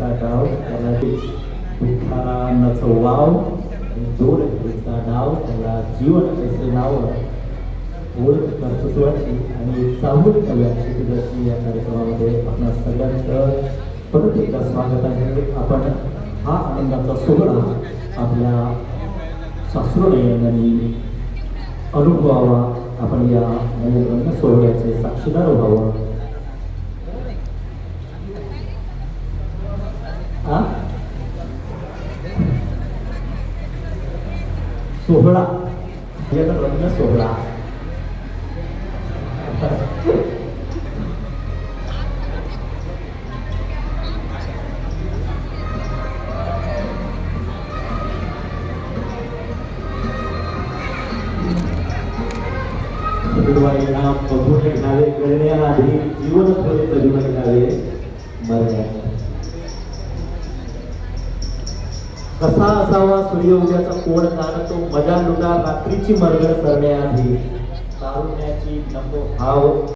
घडीचा डाव त्याला दुःखाला नच वाव दोन घडीचा डाव त्याला जीवन असे नाव ओळख कर्तृत्वाची आणि चाहूल कव्याची तुझ्याची या कार्यक्रमामध्ये आपल्या सगळ्यांचं परत एकदा स्वागत आहे. आपण हा आनंदाचा सोहळा आपल्या सासुरनयनांनी अनुभवावा, आपण या नयन सोहळ्याचे साक्षीदार व्हावं. सोहळा रम्य सोहळा बघून घ्यावे, कळण्याआधी जीवन थोडे जगून घ्यावे. कसा असावा सूर्य उद्याचा कोण कान, तो मजा लुटा रात्रीची मरगळ करण्याआधी तारुण्याची नको हाव.